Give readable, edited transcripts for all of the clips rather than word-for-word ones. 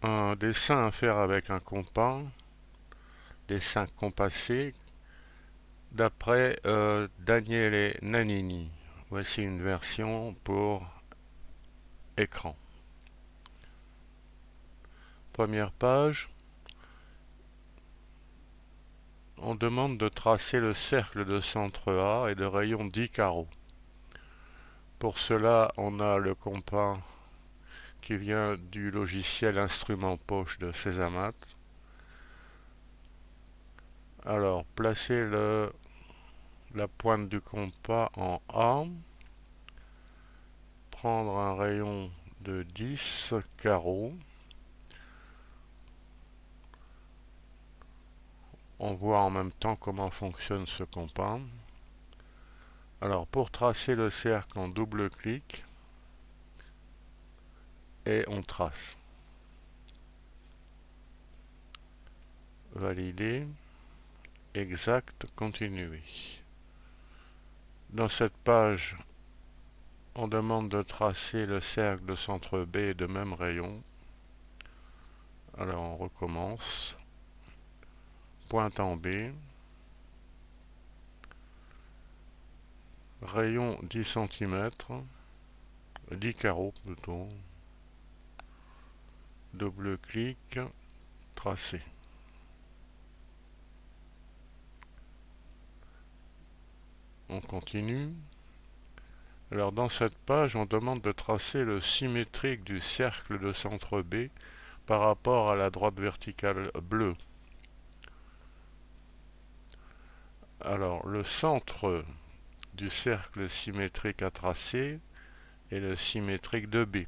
Un dessin à faire avec un compas, dessin compassé, d'après Daniele Nannini. Voici une version pour écran. Première page, on demande de tracer le cercle de centre A et de rayon 10 carreaux. Pour cela, on a le compas qui vient du logiciel instrument poche de Césamat. Alors, placez la pointe du compas en A, prendre un rayon de 10 carreaux. On voit en même temps comment fonctionne ce compas. Alors, pour tracer le cercle, on double-clique et on trace. Valider. Exact, continuer. Dans cette page, on demande de tracer le cercle de centre B de même rayon. Alors on recommence. Pointe en B. Rayon 10 cm. 10 carreaux plutôt. Double-clic. Tracer. On continue. Alors dans cette page, on demande de tracer le symétrique du cercle de centre B par rapport à la droite verticale bleue. Alors le centre du cercle symétrique à tracer est le symétrique de B.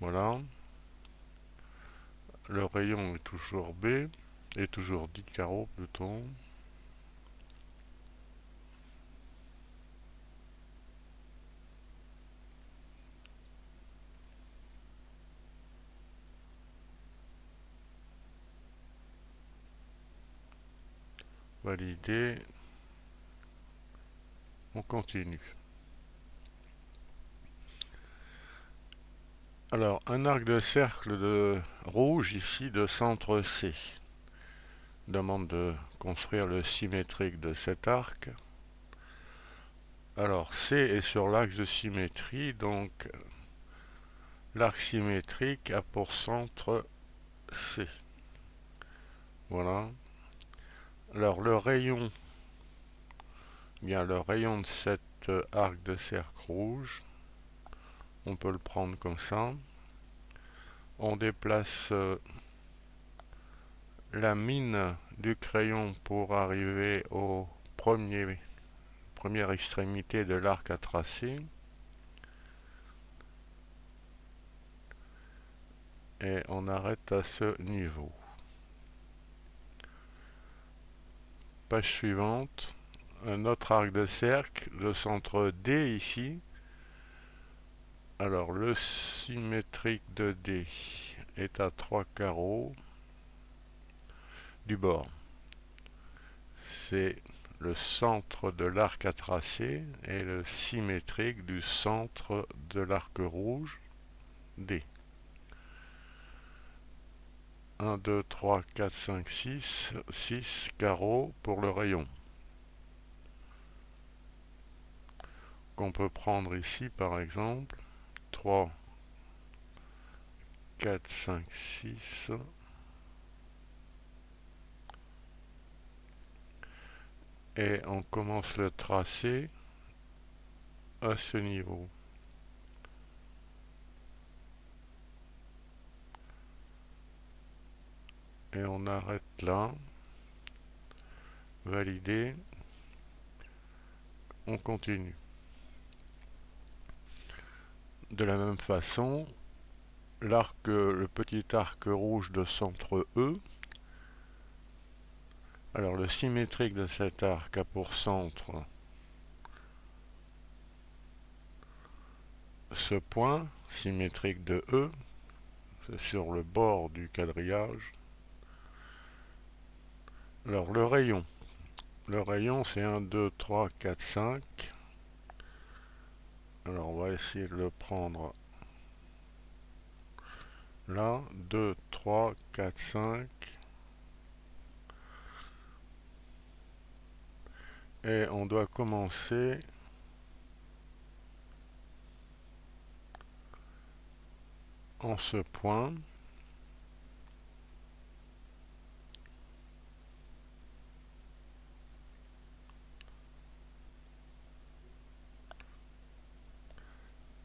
Voilà. Le rayon est toujours B, et toujours 10 carreaux plutôt. Valider. On continue. Alors, un arc de cercle de rouge ici de centre C. Demande de construire le symétrique de cet arc. Alors, C est sur l'axe de symétrie, donc l'arc symétrique a pour centre C. Voilà. Alors, le rayon de cet arc de cercle rouge, on peut le prendre comme ça. On déplace la mine du crayon pour arriver au première extrémité de l'arc à tracer. Et on arrête à ce niveau. Page suivante. Un autre arc de cercle, le centre D ici. Alors le symétrique de D est à 3 carreaux du bord. C'est le centre de l'arc à tracer et le symétrique du centre de l'arc rouge D. 1, 2, 3, 4, 5, 6. 6 carreaux pour le rayon. Qu'on peut prendre ici par exemple. 3, 4, 5, 6. Et on commence le tracé à ce niveau. Et on arrête là. Valider. On continue. De la même façon, le petit arc rouge de centre E. Alors le symétrique de cet arc a pour centre ce point symétrique de E. C'est sur le bord du quadrillage. Alors le rayon. Le rayon c'est 1, 2, 3, 4, 5. Alors on va essayer de le prendre là. 2, 3, 4, 5. Et on doit commencer en ce point.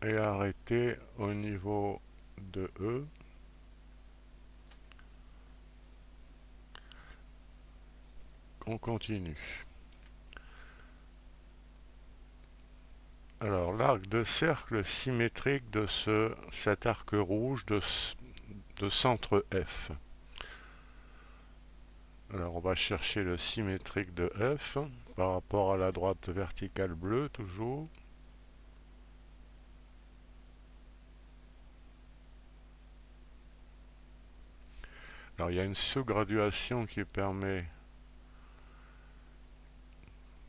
Et arrêter au niveau de E. On continue. Alors l'arc de cercle symétrique de cet arc rouge de centre F. Alors on va chercher le symétrique de F par rapport à la droite verticale bleue toujours. Alors il y a une sous-graduation qui permet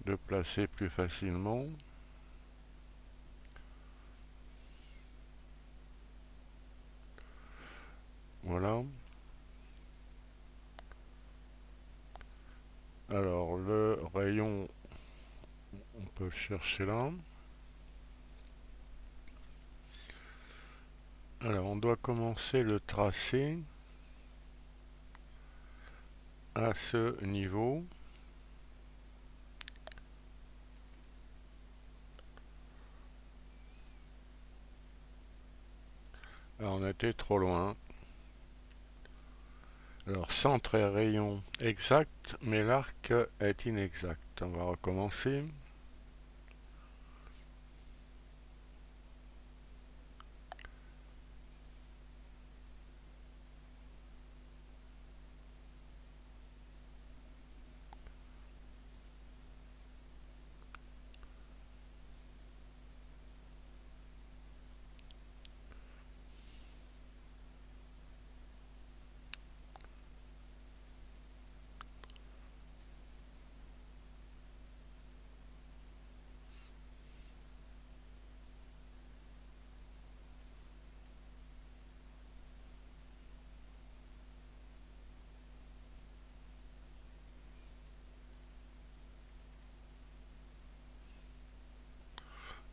de placer plus facilement. Voilà. Alors le rayon, on peut le chercher là. Alors on doit commencer le tracé à ce niveau. Alors on était trop loin. Alors centre et rayon exact, mais l'arc est inexact. On va recommencer.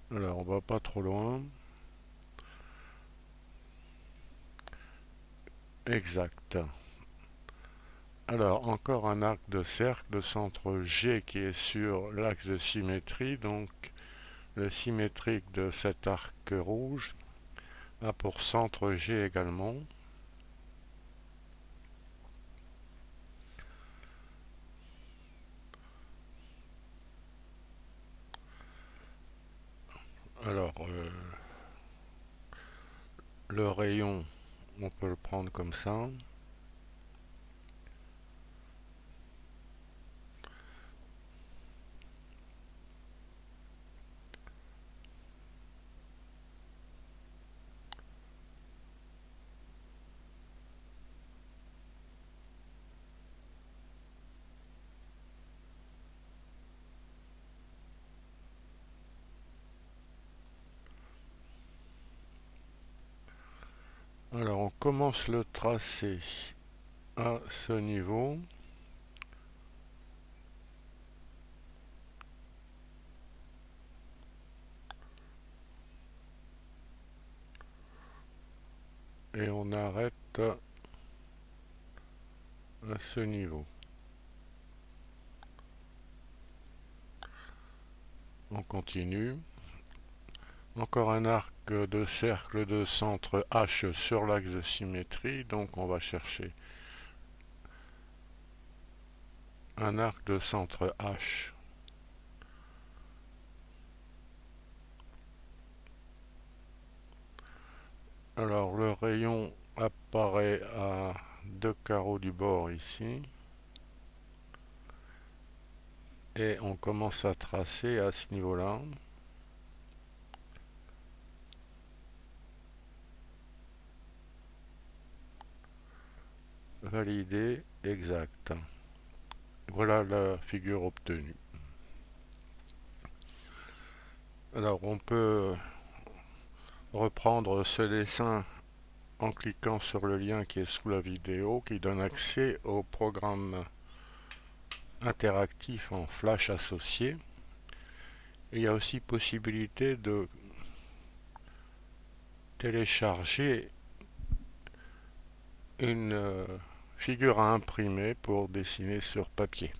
Alors on va pas trop loin. Exact. Alors encore un arc de cercle de centre G qui est sur l'axe de symétrie. Donc le symétrique de cet arc rouge a pour centre G également. Alors le rayon, on peut le prendre comme ça. Alors on commence le tracé à ce niveau. Et on arrête à ce niveau. On continue. Encore un arc de cercle de centre H sur l'axe de symétrie. Donc on va chercher un arc de centre H. Alors le rayon apparaît à 2 carreaux du bord ici. Et on commence à tracer à ce niveau-là. Valider, exact. Voilà la figure obtenue. Alors on peut reprendre ce dessin en cliquant sur le lien qui est sous la vidéo qui donne accès au programme interactif en flash associé. Et il y a aussi possibilité de télécharger une figure à imprimer pour dessiner sur papier.